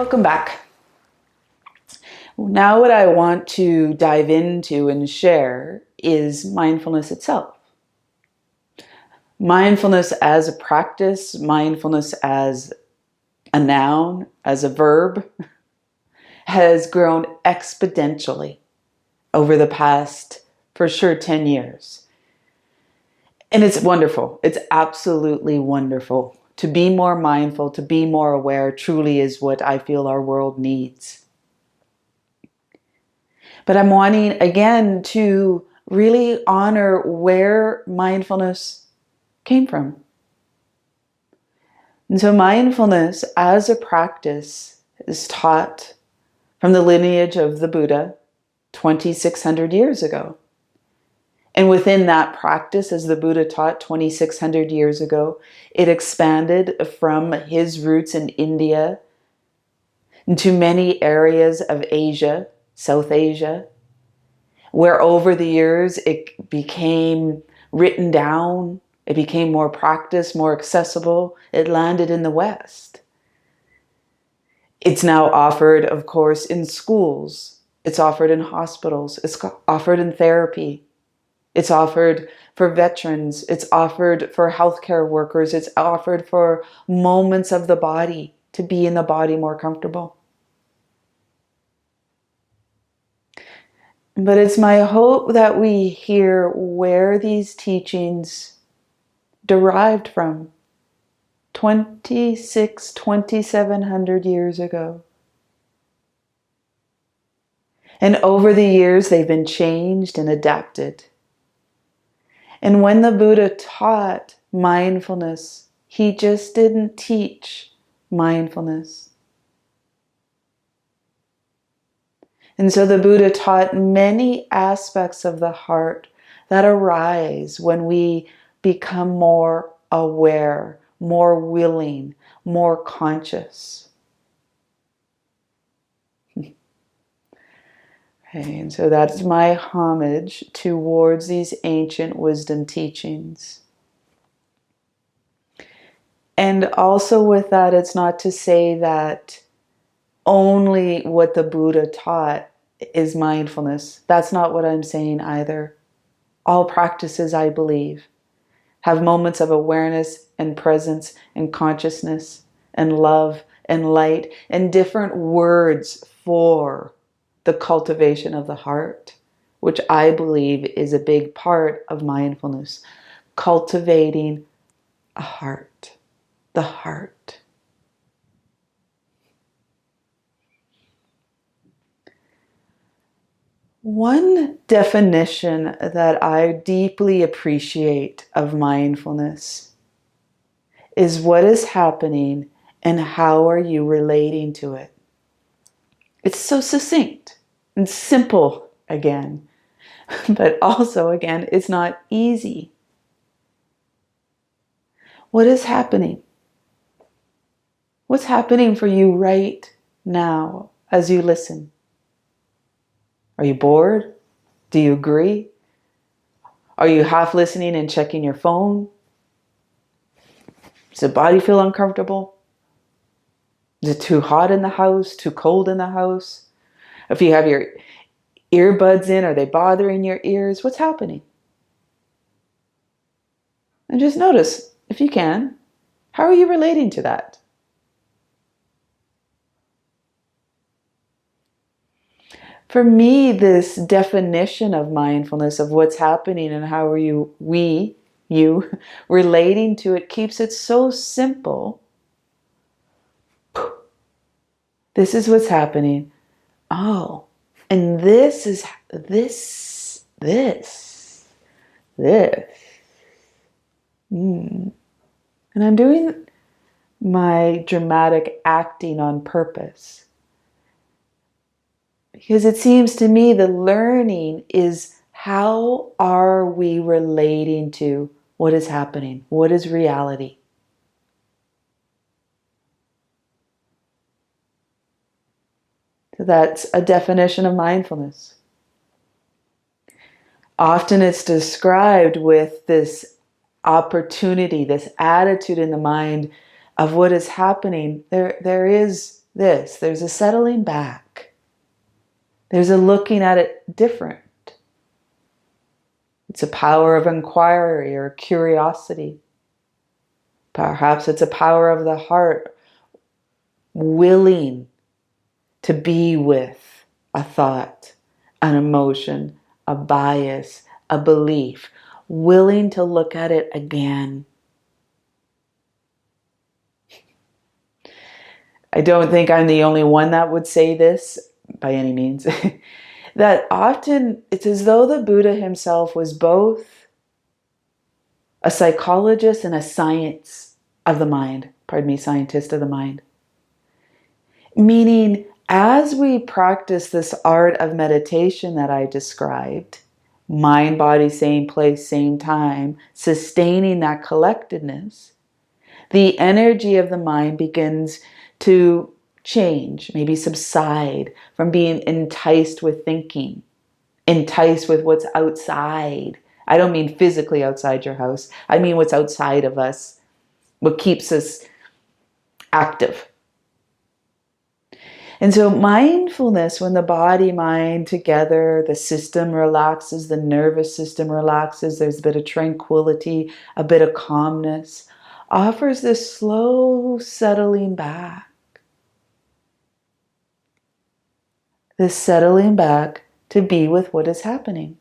Welcome back. Now what I want to dive into and share is mindfulness itself. Mindfulness as a practice, mindfulness as a noun, as a verb, has grown exponentially over the past, for sure, 10 years. And it's wonderful. It's absolutely wonderful. To be more mindful, to be more aware, truly is what I feel our world needs. But I'm wanting, again, to really honor where mindfulness came from. And so mindfulness as a practice is taught from the lineage of the Buddha 2,600 years ago. And within that practice, as the Buddha taught 2,600 years ago, it expanded from his roots in India into many areas of Asia, South Asia, where over the years it became written down, it became more practiced, more accessible. It landed in the West. It's now offered, of course, in schools. It's offered in hospitals. It's offered in therapy. It's offered for veterans. It's offered for healthcare workers. It's offered for moments of the body, to be in the body more comfortable. But it's my hope that we hear where these teachings derived from 2,700 years ago. And over the years, they've been changed and adapted. And when the Buddha taught mindfulness, he just didn't teach mindfulness. And so the Buddha taught many aspects of the heart that arise when we become more aware, more willing, more conscious. Okay, and so that's my homage towards these ancient wisdom teachings. And also with that, it's not to say that only what the Buddha taught is mindfulness. That's not what I'm saying either. All practices, I believe, have moments of awareness and presence and consciousness and love and light and different words for the cultivation of the heart, which I believe is a big part of mindfulness. Cultivating a heart, the heart. One definition that I deeply appreciate of mindfulness is what is happening and how are you relating to it. It's so succinct and simple again, but also again, it's not easy. What is happening? What's happening for you right now as you listen? Are you bored? Do you agree? Are you half listening and checking your phone? Does the body feel uncomfortable? Is it too hot in the house? Too cold in the house? If you have your earbuds in, are they bothering your ears? What's happening? And just notice, if you can, how are you relating to that? For me, this definition of mindfulness, of what's happening and how are you relating to it, keeps it so simple. This is what's happening. Oh, and this is this. And I'm doing my dramatic acting on purpose. Because it seems to me the learning is, how are we relating to what is happening? What is reality? So that's a definition of mindfulness. Often it's described with this opportunity, this attitude in the mind of what is happening. There is this. There's a settling back. There's a looking at it different. It's a power of inquiry or curiosity. Perhaps it's a power of the heart, willing to be with a thought, an emotion, a bias, a belief, willing to look at it again. I don't think I'm the only one that would say this by any means. That often it's as though the Buddha himself was both a psychologist and a scientist of the mind. Meaning, as we practice this art of meditation that I described, mind, body, same place, same time, sustaining that collectedness, the energy of the mind begins to change, maybe subside from being enticed with thinking, enticed with what's outside. I don't mean physically outside your house. I mean what's outside of us, what keeps us active. And so mindfulness, when the body, mind together, the system relaxes, the nervous system relaxes, there's a bit of tranquility, a bit of calmness, offers this slow settling back. This settling back to be with what is happening.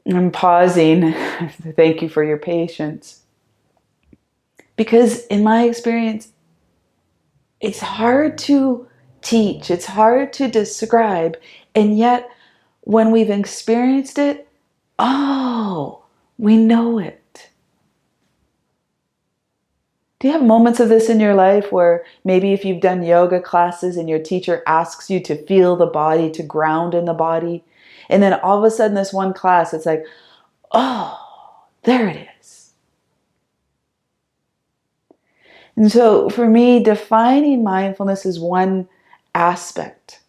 I'm pausing. Thank you for your patience. Because in my experience, it's hard to teach, it's hard to describe, and yet when we've experienced it, oh, we know it. Do you have moments of this in your life where maybe if you've done yoga classes and your teacher asks you to feel the body, to ground in the body, and then all of a sudden this one class, it's like, oh, there it is. And so for me, defining mindfulness is one aspect.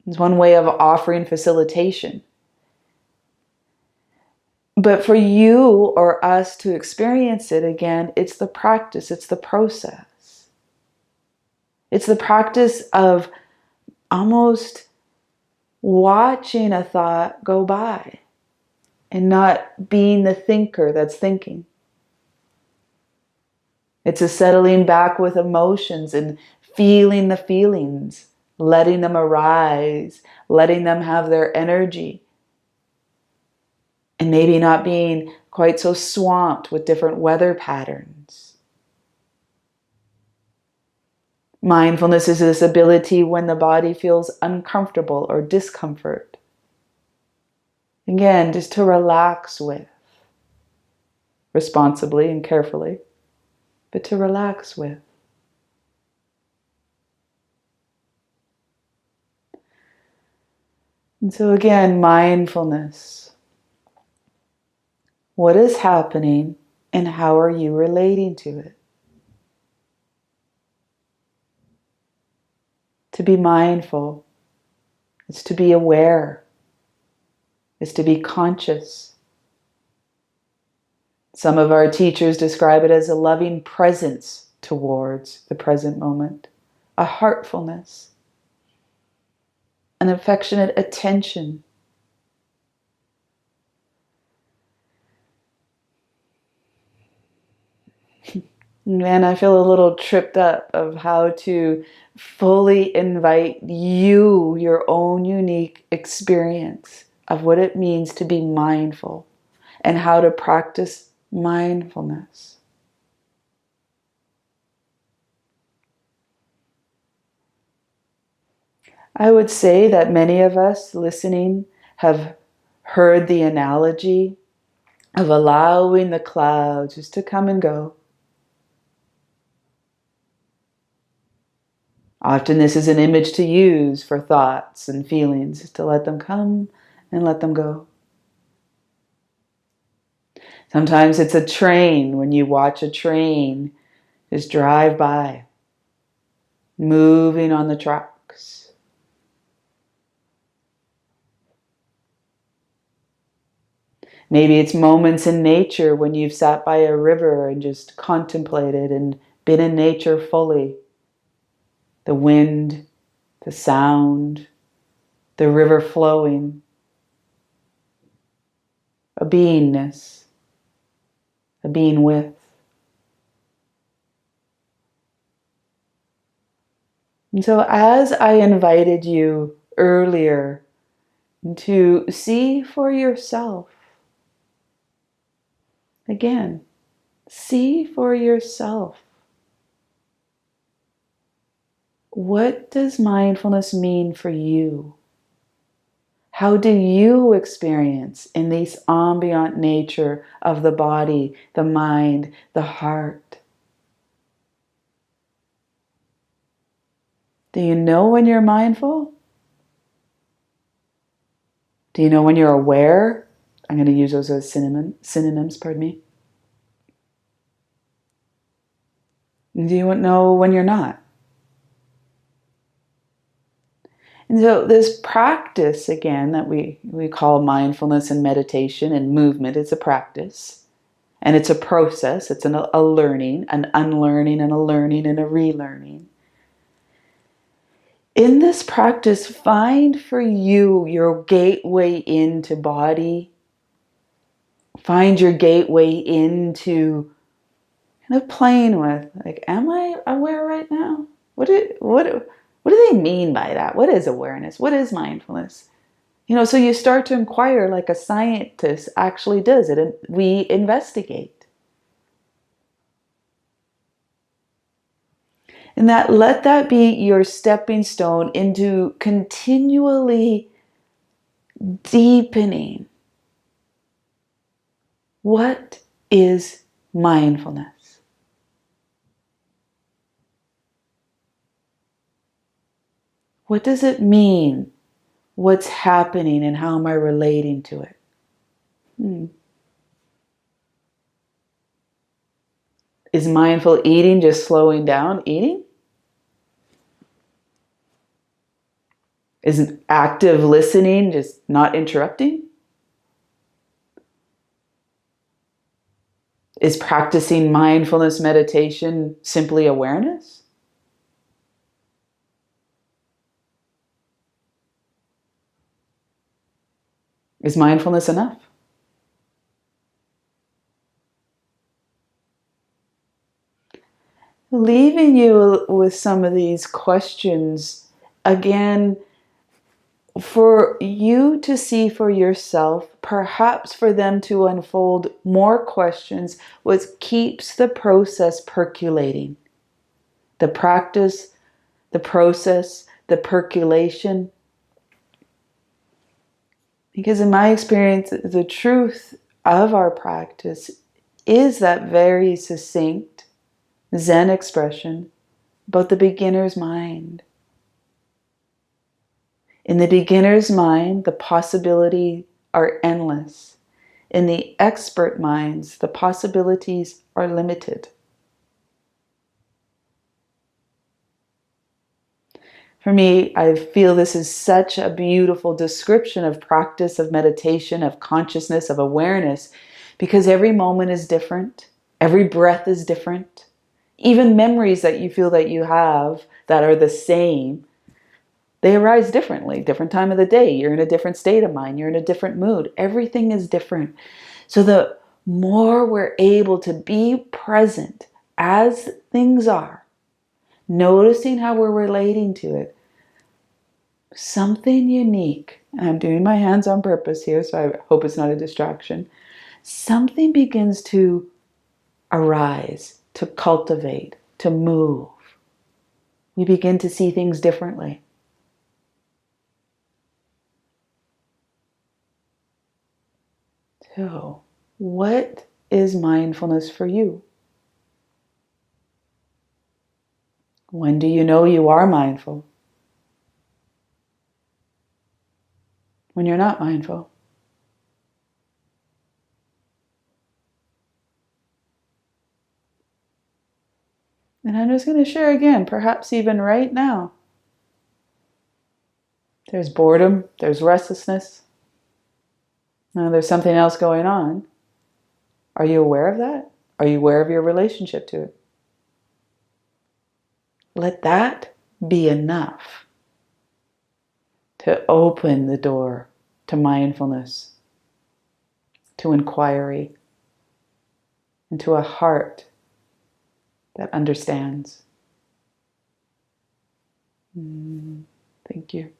It's one way of offering facilitation. But for you or us to experience it again, it's the practice, it's the process. It's the practice of almost watching a thought go by and not being the thinker that's thinking. It's a settling back with emotions and feeling the feelings, letting them arise, letting them have their energy. And maybe not being quite so swamped with different weather patterns. Mindfulness is this ability when the body feels uncomfortable or discomfort. Again, just to relax with, responsibly and carefully, but to relax with. And so again, mindfulness. What is happening and how are you relating to it? To be mindful, it's to be aware, it's to be conscious. Some of our teachers describe it as a loving presence towards the present moment, a heartfulness, an affectionate attention. Man, I feel a little tripped up of how to fully invite you, your own unique experience of what it means to be mindful and how to practice mindfulness. I would say that many of us listening have heard the analogy of allowing the clouds just to come and go. Often this is an image to use for thoughts and feelings, to let them come and let them go. Sometimes it's a train, when you watch a train just drive by, moving on the tracks. Maybe it's moments in nature when you've sat by a river and just contemplated and been in nature fully. The wind, the sound, the river flowing, a beingness, a being with. And so as I invited you earlier to see for yourself, again, see for yourself. What does mindfulness mean for you? How do you experience in this ambient nature of the body, the mind, the heart? Do you know when you're mindful? Do you know when you're aware? I'm going to use those as synonyms, pardon me. Do you know when you're not? And so this practice, again, that we call mindfulness and meditation and movement, is a practice. And it's a process. It's a learning, an unlearning and a learning and a relearning. In this practice, find for you your gateway into body. Find your gateway into kind of playing with, like, am I aware right now? What do they mean by that? What is awareness? What is mindfulness? So you start to inquire like a scientist actually does it, and we investigate. And let that be your stepping stone into continually deepening. What is mindfulness? What does it mean? What's happening and how am I relating to it? Is mindful eating just slowing down eating? Is active listening just not interrupting? Is practicing mindfulness meditation simply awareness? Is mindfulness enough? Leaving you with some of these questions, again, for you to see for yourself, perhaps for them to unfold more questions, what keeps the process percolating. The practice, the process, the percolation. Because in my experience, the truth of our practice is that very succinct Zen expression about the beginner's mind. In the beginner's mind, the possibilities are endless. In the expert minds, the possibilities are limited. For me, I feel this is such a beautiful description of practice, of meditation, of consciousness, of awareness, because every moment is different. Every breath is different. Even memories that you feel that you have that are the same, they arise differently, different time of the day. You're in a different state of mind. You're in a different mood. Everything is different. So the more we're able to be present as things are, noticing how we're relating to it, something unique, and I'm doing my hands on purpose here, so I hope it's not a distraction, something begins to arise, to cultivate, to move. We begin to see things differently. So, what is mindfulness for you? When do you know you are mindful? When you're not mindful. And I'm just going to share again, perhaps even right now. There's boredom, there's restlessness. Now there's something else going on. Are you aware of that? Are you aware of your relationship to it? Let that be enough to open the door to mindfulness, to inquiry, and to a heart that understands. Thank you.